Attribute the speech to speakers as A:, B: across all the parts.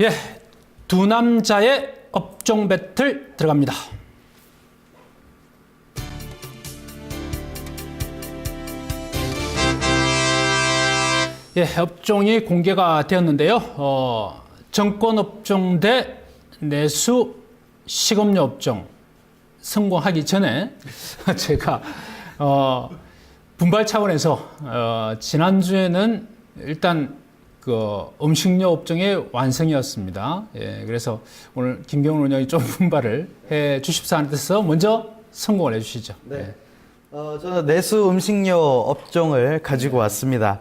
A: 예, 두 남자의 업종 배틀 들어갑니다. 예, 업종이 공개가 되었는데요. 정권업종 대 내수 식음료 업종 성공하기 전에 제가 분발 차원에서 지난주에는 일단 그 음식료 업종의 완성이었습니다. 예, 그래서 오늘 김경훈 원장이 좀 분발을 해 주십사 하는 데서 먼저 성공을 해 주시죠.
B: 네.
A: 예.
B: 저는 내수 음식료 업종을 가지고 왔습니다.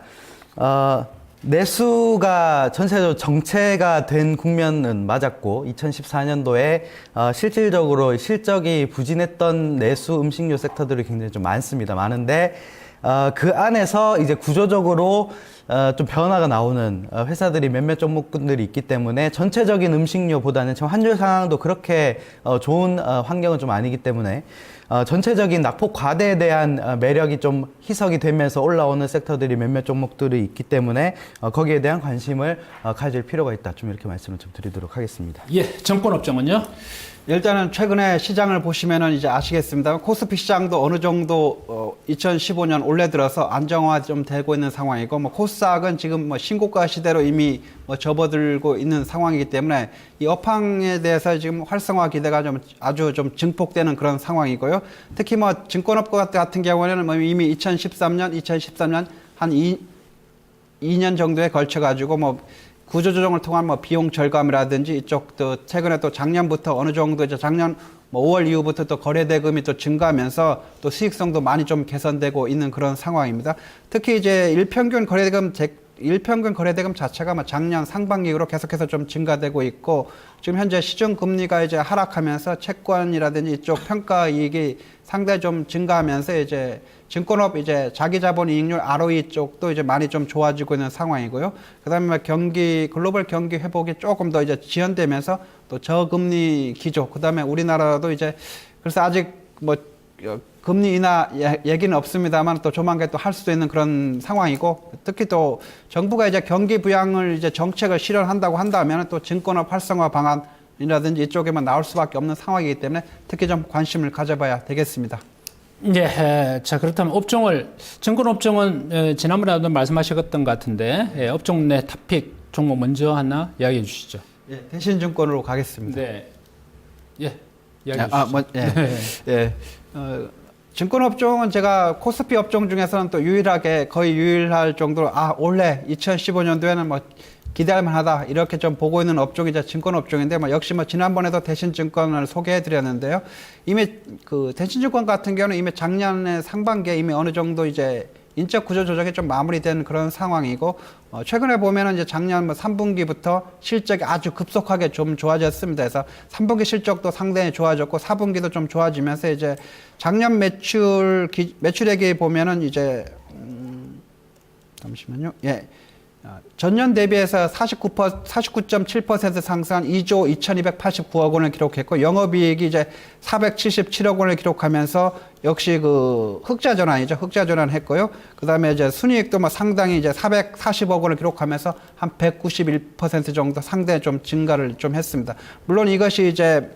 B: 내수가 전체적으로 정체가 된 국면은 맞았고 2014년도에 실질적으로 실적이 부진했던 내수 음식료 섹터들이 굉장히 좀 많습니다. 많은데 그 안에서 이제 구조적으로 좀 변화가 나오는 회사들이 몇몇 종목군들이 있기 때문에 전체적인 음식료보다는 지금 환율 상황도 그렇게 좋은 환경은 좀 아니기 때문에 전체적인 낙폭 과대에 대한 매력이 좀 희석이 되면서 올라오는 섹터들이 몇몇 종목들이 있기 때문에 거기에 대한 관심을 가질 필요가 있다. 좀 이렇게 말씀을 좀 드리도록 하겠습니다.
A: 예, 정권업종은요?
C: 일단은 최근에 시장을 보시면은 이제 아시겠습니다. 코스피 시장도 어느 정도 2015년 올해 들어서 안정화 좀 되고 있는 상황이고, 뭐 코스닥은 지금 뭐 신고가 시대로 이미 뭐 접어들고 있는 상황이기 때문에 이 업황에 대해서 지금 활성화 기대가 좀 아주 좀 증폭되는 그런 상황이고요. 특히 뭐 증권업 같은 경우에는 뭐 이미 2013년 한 2년 정도에 걸쳐 가지고 뭐 구조조정을 통한 뭐 비용 절감이라든지 이쪽도 최근에 또 작년부터 어느 정도 이제 작년 뭐 5월 이후부터 또 거래 대금이 또 증가하면서 또 수익성도 많이 좀 개선되고 있는 그런 상황입니다. 특히 이제 일평균 거래대금 자체가 뭐 작년 상반기 이후로 계속해서 좀 증가되고 있고, 지금 현재 시중 금리가 이제 하락하면서 채권이라든지 이쪽 평가 이익이 상당히 좀 증가하면서 이제 증권업 이제 자기 자본 이익률 ROE 쪽도 이제 많이 좀 좋아지고 있는 상황이고요. 그다음에 글로벌 경기 회복이 조금 더 이제 지연되면서 또 저금리 기조, 그다음에 우리나라도 이제 그래서 아직 뭐 금리 인하 얘기는 없습니다만 또 조만간 또 할 수도 있는 그런 상황이고, 특히 또 정부가 이제 경기 부양을 이제 정책을 실현한다고 한다면 또 증권업 활성화 방안이라든지 이쪽에만 나올 수밖에 없는 상황이기 때문에 특히 좀 관심을 가져봐야 되겠습니다.
A: 예, 자, 그렇다면 정권업종은 지난번에도 말씀하셨던 것 같은데, 업종 내 탑픽 종목 먼저 하나 이야기해 주시죠.
C: 예, 대신증권으로 가겠습니다.
A: 네. 예, 이야기해 주시죠.
C: 예. 증권업종은 제가 코스피 업종 중에서는 또 거의 유일할 정도로 올해 2015년도에는 뭐 기대할 만하다 이렇게 좀 보고 있는 업종이 이제 증권업종인데, 뭐 역시 뭐 지난번에도 대신증권을 소개해 드렸는데요. 이미 그 대신증권 같은 경우는 이미 작년에 상반기에 이미 어느 정도 이제 인적 구조 조정이 좀 마무리된 그런 상황이고, 최근에 보면은 이제 작년 뭐 3분기부터 실적이 아주 급속하게 좀 좋아졌습니다. 그래서 3분기 실적도 상당히 좋아졌고 4분기도 좀 좋아지면서 이제 작년 매출액이 보면은 이제 잠시만요. 예. 전년 대비해서 49.7% 상승한 2조 2289억 원을 기록했고, 영업이익이 이제 477억 원을 기록하면서 역시 그 흑자 전환 했고요. 그 다음에 이제 순이익도 뭐 상당히 이제 440억 원을 기록하면서 한 191% 정도 상당히 좀 증가를 좀 했습니다. 물론 이것이 이제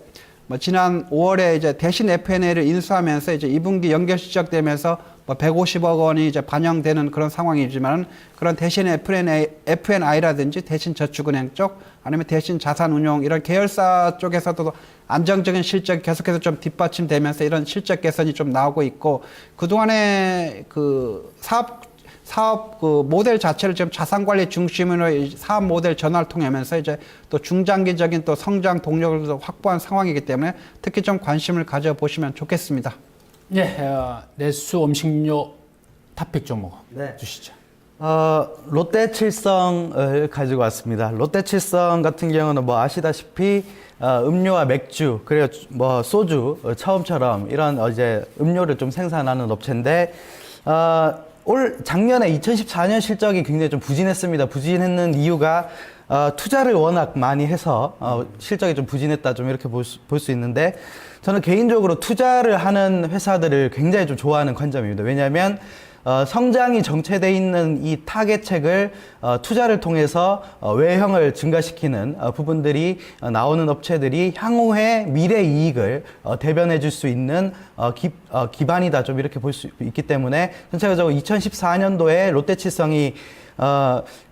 C: 뭐 지난 5월에 이제 대신 F&A를 인수하면서 이제 2분기 연결 시작되면서 뭐 150억 원이 이제 반영되는 그런 상황이지만, 그런 대신 F&I라든지 대신 저축은행 쪽 아니면 대신 자산운용 이런 계열사 쪽에서도 안정적인 실적이 계속해서 좀 뒷받침되면서 이런 실적 개선이 좀 나오고 있고, 그동안에 그 사업 그 모델 자체를 지금 자산관리 중심으로 사업 모델 전환을 통하면서 이제 또 중장기적인 또 성장 동력을 확보한 상황이기 때문에 특히 좀 관심을 가져보시면 좋겠습니다.
A: 예, 내수 음식료 탑픽 종목 주시죠.
B: 롯데칠성을 가지고 왔습니다. 롯데칠성 같은 경우는 뭐 아시다시피 음료와 맥주, 그리고 뭐 소주, 처음처럼 이런 이제 음료를 좀 생산하는 업체인데, 작년에 2014년 실적이 굉장히 좀 부진했습니다. 부진했는 이유가 투자를 워낙 많이 해서 실적이 좀 부진했다, 좀 이렇게 볼 수 있는데, 저는 개인적으로 투자를 하는 회사들을 굉장히 좀 좋아하는 관점입니다. 왜냐하면 성장이 정체돼 있는 이 타겟책을 투자를 통해서 외형을 증가시키는 부분들이 나오는 업체들이 향후에 미래 이익을 대변해 줄 수 있는 기반이다, 좀 이렇게 볼 수 있기 때문에 전체적으로 2014년도에 롯데칠성이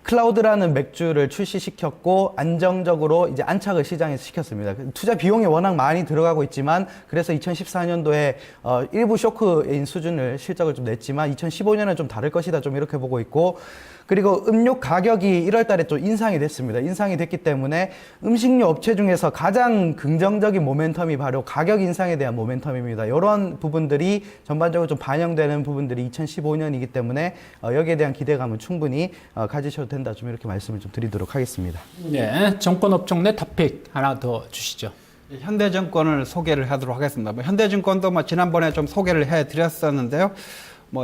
B: 클라우드라는 맥주를 출시시켰고 안정적으로 이제 안착을 시장에서 시켰습니다. 투자 비용이 워낙 많이 들어가고 있지만 그래서 2014년도에 일부 쇼크인 수준을 실적을 좀 냈지만 2015년은 좀 다를 것이다, 좀 이렇게 보고 있고, 그리고 음료 가격이 1월 달에 좀 인상이 됐습니다. 인상이 됐기 때문에 음식료 업체 중에서 가장 긍정적인 모멘텀이 바로 가격 인상에 대한 모멘텀입니다. 이런 부분들이 전반적으로 좀 반영되는 부분들이 2015년이기 때문에 여기에 대한 기대감은 충분히 가지셔도 된다, 좀 이렇게 말씀을 좀 드리도록 하겠습니다.
A: 네, 정권 업종 내 탑픽 하나 더 주시죠.
C: 현대증권을 소개를 하도록 하겠습니다. 현대증권도 지난번에 좀 소개를 해드렸었는데요.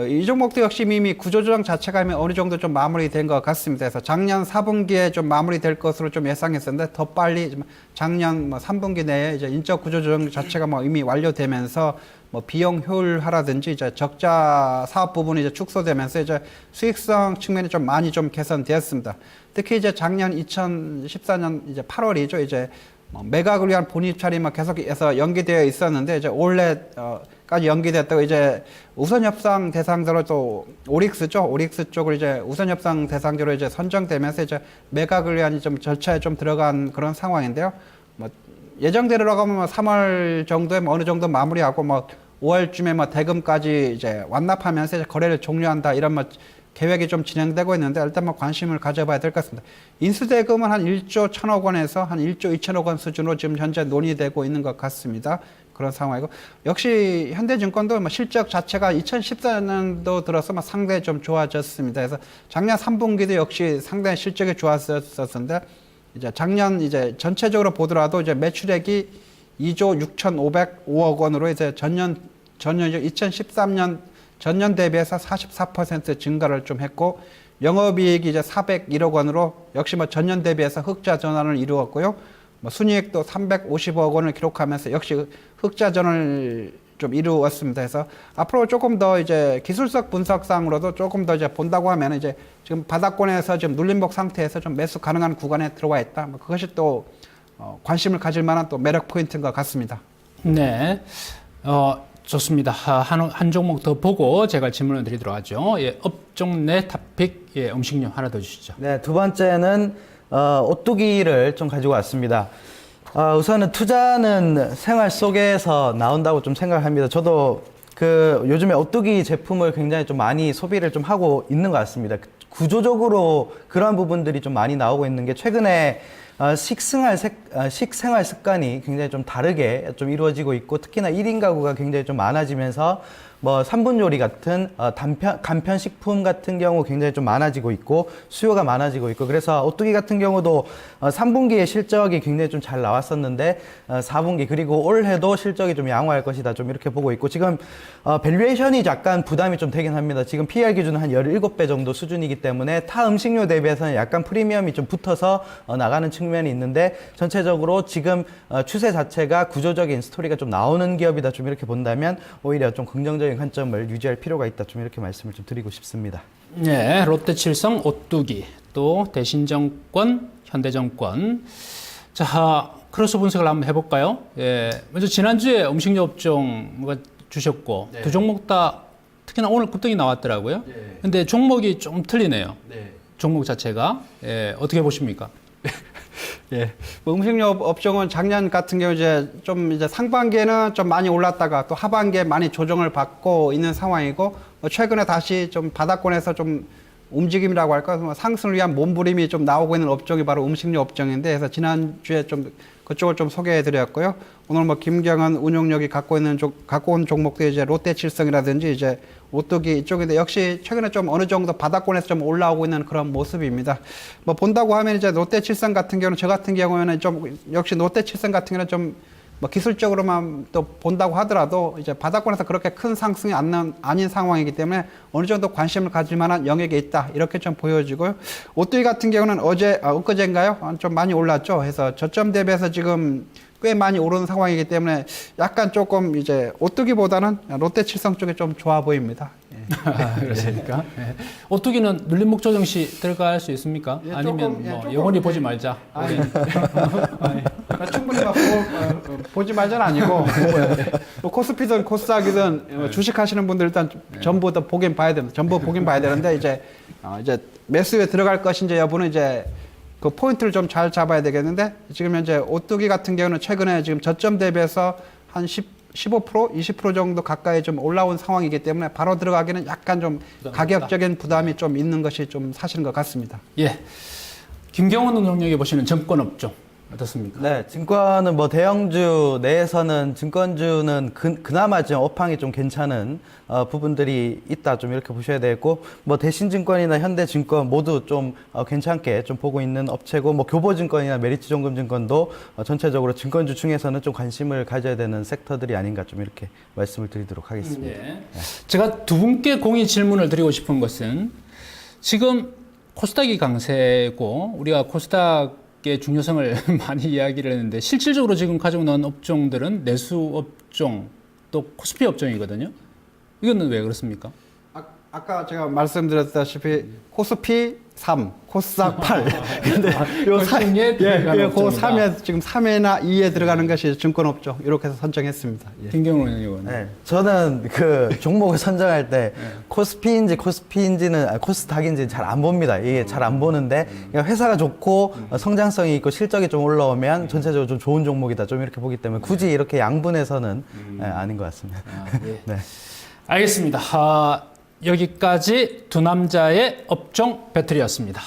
C: 이 종목도 역시 이미 구조조정 자체가 어느 정도 좀 마무리된 것 같습니다. 그래서 작년 4분기에 좀 마무리될 것으로 좀 예상했었는데 더 빨리 작년 3분기 내에 이제 인적 구조조정 자체가 이미 완료되면서 비용 효율화라든지 이제 적자 사업 부분이 이제 축소되면서 이제 수익성 측면이 좀 많이 좀 개선되었습니다. 특히 이제 작년 2014년 이제 8월이죠. 이제 매각을 위한 본입찰이 계속해서 연기되어 있었는데 이제 올해까지 연기됐다고 이제 우선 협상 대상자로 또 오릭스죠. 오릭스 쪽을 이제 우선 협상 대상자로 이제 선정되면서 이제 매각을 위한 좀 절차에 좀 들어간 그런 상황인데요. 예정대로라고 3월 정도에 어느 정도 마무리하고 5월쯤에 대금까지 이제 완납하면서 이제 거래를 종료한다, 이런 계획이 좀 진행되고 있는데 일단 관심을 가져봐야 될 것 같습니다. 인수대금은 한 1조 1천억 원에서 한 1조 2천억 원 수준으로 지금 현재 논의되고 있는 것 같습니다. 그런 상황이고, 역시 현대증권도 실적 자체가 2014년도 들어서 상당히 좀 좋아졌습니다. 그래서 작년 3분기도 역시 상당히 실적이 좋았었는데 이제 작년 이제 전체적으로 보더라도 이제 매출액이 2조 6,505억 원으로 이제 전년 2013년 전년 대비해서 44% 증가를 좀 했고, 영업이익이 이제 401억 원으로 역시 전년 대비해서 흑자 전환을 이루었고요. 순이익도 350억 원을 기록하면서 역시 흑자 전환을 좀 이루었습니다. 그래서 앞으로 조금 더 이제 기술적 분석상으로도 조금 더 이제 본다고 하면 이제 지금 바닥권에서 지금 눌림목 상태에서 좀 매수 가능한 구간에 들어와 있다. 그것이 또 관심을 가질 만한 또 매력 포인트인 것 같습니다.
A: 네, 좋습니다. 한 종목 더 보고 제가 질문을 드리도록 하죠. 예, 업종 내 탑픽, 예, 음식료 하나 더 주시죠.
B: 네, 두 번째는 오뚜기를 좀 가지고 왔습니다. 우선은 투자는 생활 속에서 나온다고 좀 생각합니다. 저도 요즘에 오뚜기 제품을 굉장히 좀 많이 소비를 좀 하고 있는 것 같습니다. 구조적으로 그런 부분들이 좀 많이 나오고 있는 게, 최근에 식생활 습관이 굉장히 좀 다르게 좀 이루어지고 있고, 특히나 1인 가구가 굉장히 좀 많아지면서 3분 요리 같은 간편식품 같은 경우 굉장히 좀 많아지고 있고 수요가 많아지고 있고, 그래서 오뚜기 같은 경우도 3분기에 실적이 굉장히 좀 잘 나왔었는데 4분기 그리고 올해도 실적이 좀 양호할 것이다, 좀 이렇게 보고 있고, 지금 밸류에이션이 약간 부담이 좀 되긴 합니다. 지금 PER 기준은 한 17배 정도 수준이기 때문에 타 음식료 대비해서는 약간 프리미엄이 좀 붙어서 나가는 측면이 있는데, 전체적으로 지금 추세 자체가 구조적인 스토리가 좀 나오는 기업이다, 좀 이렇게 본다면 오히려 좀 긍정적인 관점을 유지할 필요가 있다, 좀 이렇게 말씀을 좀 드리고 싶습니다.
A: 네, 롯데칠성, 오뚜기, 또 대신정권, 현대정권. 자, 크로스 분석을 한번 해볼까요? 예, 먼저 지난주에 음식료 업종 주셨고, 네. 두 종목 다 특히나 오늘 급등이 나왔더라고요. 네. 근데 종목이 좀 틀리네요. 네. 종목 자체가. 예, 어떻게 보십니까?
C: 예. 음식료 업종은 작년 같은 경우 이제 상반기에는 좀 많이 올랐다가 또 하반기에 많이 조정을 받고 있는 상황이고, 최근에 다시 좀 바닥권에서 좀 움직임이라고 할까, 상승을 위한 몸부림이 좀 나오고 있는 업종이 바로 음식료 업종인데, 그래서 지난주에 좀 그쪽을 좀 소개해 드렸고요. 오늘 김경은 운용력이 갖고 온 종목도 이제 롯데칠성이라든지 이제 오뚜기 이쪽인데, 역시 최근에 좀 어느 정도 바닥권에서 좀 올라오고 있는 그런 모습입니다. 본다고 하면 이제 롯데칠성 같은 경우는, 저 같은 경우에는 역시 롯데칠성 같은 경우는 좀 기술적으로만 또 본다고 하더라도 이제 바닥권에서 그렇게 큰 상승이 아닌 상황이기 때문에 어느 정도 관심을 가질 만한 영역에 있다, 이렇게 좀 보여지고요. 오뚜기 같은 경우는 엊그제인가요? 좀 많이 올랐죠. 해서 저점 대비해서 지금 꽤 많이 오르는 상황이기 때문에 약간 조금 이제 오뚜기보다는 롯데칠성 쪽이 좀 좋아 보입니다. 예.
A: 그렇습니까? 예. 오뚜기는 눌림 목조정 시 들어갈 수 있습니까?
C: 예,
A: 아니면
C: 조금, 예,
A: 뭐
C: 조금,
A: 영원히
C: 예.
A: 보지 말자.
C: 아니, 충분히 막 보지 말자는 아니고 뭐 코스피든 코스닥이든 주식하시는 분들 일단 전부 다 보긴 봐야 됩니다. 전부 보긴 봐야 되는데 이제 매수에 들어갈 것인지 여부는 이제 그 포인트를 좀 잘 잡아야 되겠는데 지금 현재 오뚜기 같은 경우는 최근에 지금 저점 대비해서 한 15%, 20% 정도 가까이 좀 올라온 상황이기 때문에 바로 들어가기는 약간 좀 가격적인 부담이 좀 있는 것이 좀 사실인 것 같습니다.
A: 예. 김경원 운영력에 보시는 증권업종 어떻습니까?
B: 네, 증권은 뭐 대형주 내에서는 증권주는 그나마 좀 업황이 좀 괜찮은 부분들이 있다 좀 이렇게 보셔야 되고 뭐 대신증권이나 현대증권 모두 좀 괜찮게 좀 보고 있는 업체고 뭐 교보증권이나 메리츠종금증권도 전체적으로 증권주 중에서는 좀 관심을 가져야 되는 섹터들이 아닌가 좀 이렇게 말씀을 드리도록 하겠습니다.
A: 예. 제가 두 분께 공의 질문을 드리고 싶은 것은 지금 코스닥이 강세고 우리가 코스닥의 중요성을 많이 이야기를 했는데 실질적으로 지금 가지고 나온 업종들은 내수 업종 또 코스피 업종이거든요. 이거는 왜 그렇습니까?
C: 아까 제가 말씀드렸다시피 코스피 3, 코스닥 8. 근데 요
A: 중에 들어가는
C: 그
A: 업종이다.
C: 3에 지금 3회나 2에 들어가는 것이 증권업종 이렇게 해서 선정했습니다. 예.
A: 김경원 의원은
B: 네, 저는 그 종목을 선정할 때 코스피인지는 코스닥인지 잘 안 봅니다. 이게 잘 안 보는데 그냥 회사가 좋고 성장성이 있고 실적이 좀 올라오면 전체적으로 좀 좋은 종목이다 좀 이렇게 보기 때문에 굳이 이렇게 양분해서는 아닌 것 같습니다.
A: 예.
B: 네.
A: 알겠습니다. 여기까지 두 남자의 업종 배틀이었습니다.